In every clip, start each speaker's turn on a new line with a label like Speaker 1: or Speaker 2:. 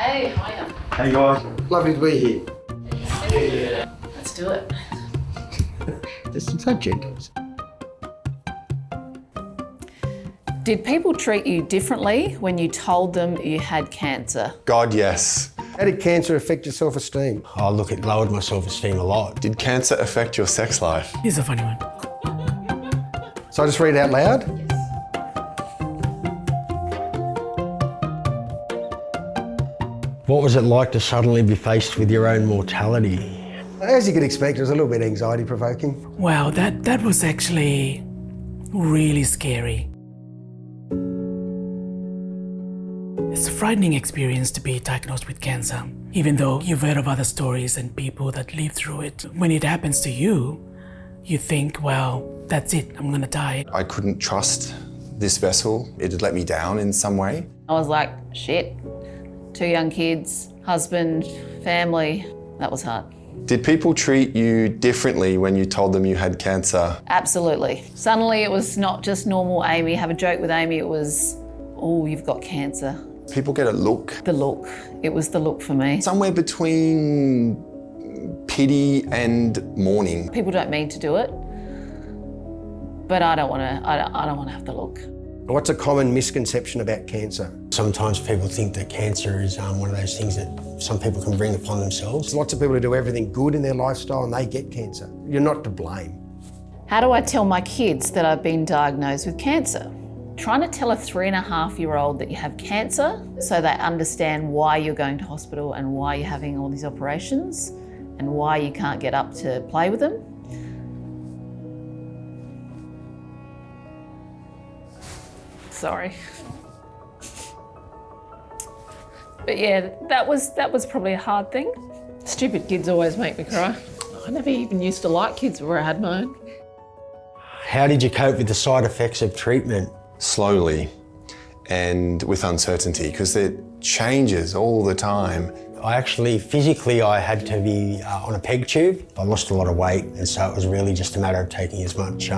Speaker 1: Hey, hiya.
Speaker 2: Hey guys. Lovely to be here.
Speaker 1: Yeah. Let's do it.
Speaker 2: Just so gentle.
Speaker 1: Did people treat you differently when you told them you had cancer?
Speaker 3: God, yes.
Speaker 2: How did cancer affect your self-esteem?
Speaker 4: Oh, look, it lowered my self-esteem a lot.
Speaker 3: Did cancer affect your sex life?
Speaker 5: Here's a funny one.
Speaker 2: So I just read it out loud?
Speaker 4: What was it like to suddenly be faced with your own mortality?
Speaker 2: As you could expect, it was a little bit anxiety-provoking.
Speaker 5: Wow, that was actually really scary. It's a frightening experience to be diagnosed with cancer. Even though you've heard of other stories and people that live through it, when it happens to you, you think, well, that's it, I'm gonna die.
Speaker 3: I couldn't trust this vessel. It had let me down in some way.
Speaker 1: I was like, shit. 2 young kids, husband, family. That was hard.
Speaker 3: Did people treat you differently when you told them you had cancer?
Speaker 1: Absolutely. Suddenly it was not just normal Amy, have a joke with Amy, it was, oh, you've got cancer.
Speaker 3: People get a look.
Speaker 1: The look. It was the look for me.
Speaker 3: Somewhere between pity and mourning.
Speaker 1: People don't mean to do it, but I don't want to have the look.
Speaker 2: What's a common misconception about cancer?
Speaker 4: Sometimes people think that cancer is one of those things that some people can bring upon themselves.
Speaker 2: There's lots of people who do everything good in their lifestyle and they get cancer. You're not to blame.
Speaker 1: How do I tell my kids that I've been diagnosed with cancer? Trying to tell a 3.5-year-old that you have cancer so they understand why you're going to hospital and why you're having all these operations and why you can't get up to play with them. Sorry. But yeah, that was probably a hard thing. Stupid kids always make me cry. I never even used to like kids before I had my own.
Speaker 4: How did you cope with the side effects of treatment?
Speaker 3: Slowly and with uncertainty, because it changes all the time.
Speaker 4: Physically, I had to be on a peg tube. I lost a lot of weight, and so it was really just a matter of taking as much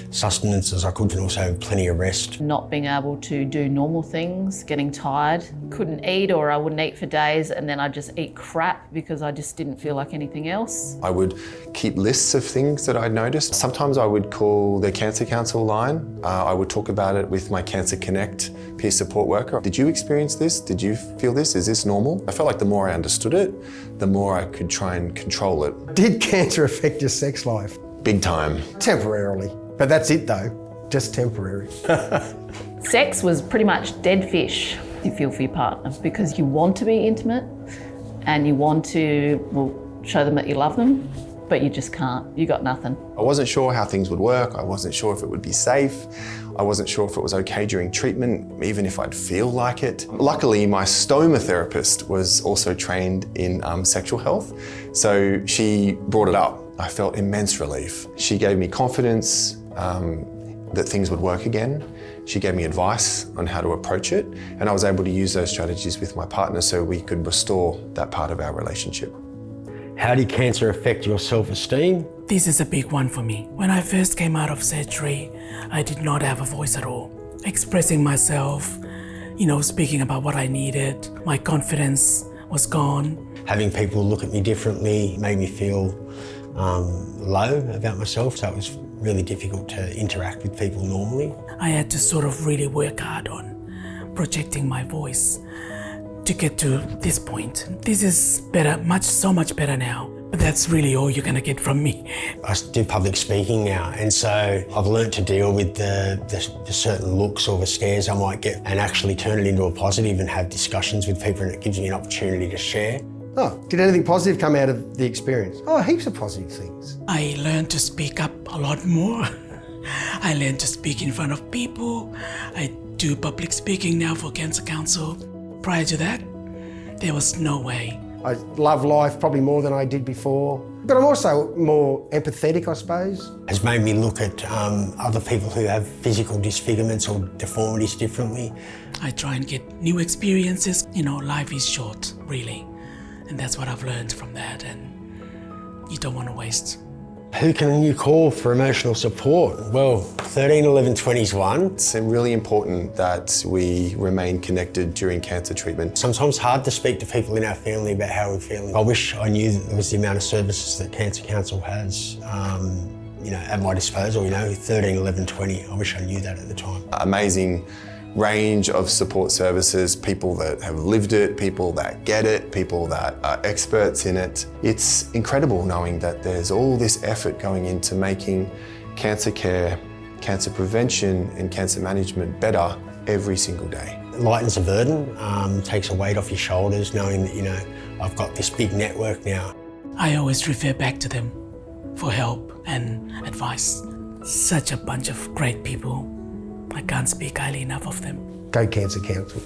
Speaker 4: sustenance as I could and also plenty of rest.
Speaker 1: Not being able to do normal things, getting tired, couldn't eat or I wouldn't eat for days and then I'd just eat crap because I just didn't feel like anything else.
Speaker 3: I would keep lists of things that I'd noticed. Sometimes I would call the Cancer Council line. I would talk about it with my Cancer Connect peer support worker. Did you experience this? Did you feel this? Is this normal? I felt like the more I understood it, the more I could try and control it.
Speaker 2: Did cancer affect your sex life?
Speaker 3: Big time.
Speaker 2: Temporarily. But that's it though, just temporary.
Speaker 1: Sex was pretty much dead fish, you feel, for your partner because you want to be intimate and you want to, well, show them that you love them, but you just can't. You got nothing.
Speaker 3: I wasn't sure how things would work. I wasn't sure if it would be safe. I wasn't sure if it was okay during treatment, even if I'd feel like it. Luckily, my stoma therapist was also trained in sexual health, so she brought it up. I felt immense relief. She gave me confidence that things would work again. She gave me advice on how to approach it, and I was able to use those strategies with my partner so we could restore that part of our relationship.
Speaker 4: How did cancer affect your self-esteem?
Speaker 5: This is a big one for me. When I first came out of surgery, I did not have a voice at all. Expressing myself, speaking about what I needed, my confidence was gone.
Speaker 4: Having people look at me differently made me feel low about myself, so it was really difficult to interact with people normally.
Speaker 5: I had to sort of really work hard on projecting my voice to get to this point. This is better, so much better now. But that's really all you're gonna get from me.
Speaker 4: I do public speaking now, and so I've learnt to deal with the certain looks or the stares I might get and actually turn it into a positive and have discussions with people, and it gives me an opportunity to share.
Speaker 2: Oh, did anything positive come out of the experience? Oh, heaps of positive things.
Speaker 5: I learned to speak up a lot more. I learned to speak in front of people. I do public speaking now for Cancer Council. Prior to that, there was no way.
Speaker 2: I love life probably more than I did before. But I'm also more empathetic, I suppose.
Speaker 4: It's made me look at other people who have physical disfigurements or deformities differently.
Speaker 5: I try and get new experiences. Life is short, really. And that's what I've learned from that, and you don't want to waste
Speaker 4: Who can you call for emotional support? Well, 13 11 20 is one.
Speaker 3: It's really important that we remain connected during cancer treatment.
Speaker 4: Sometimes hard to speak to people in our family about how we're feeling. I wish I knew that there was the amount of services that Cancer Council has, at my disposal, 13 11 20. I wish I knew that at the time.
Speaker 3: Amazing range of support services, people that have lived it, people that get it, people that are experts in it. It's incredible knowing that there's all this effort going into making cancer care, cancer prevention and cancer management better every single day.
Speaker 4: It lightens the burden, takes a weight off your shoulders knowing that, I've got this big network now.
Speaker 5: I always refer back to them for help and advice. Such a bunch of great people. I can't speak highly enough of them.
Speaker 2: Go Cancer Council.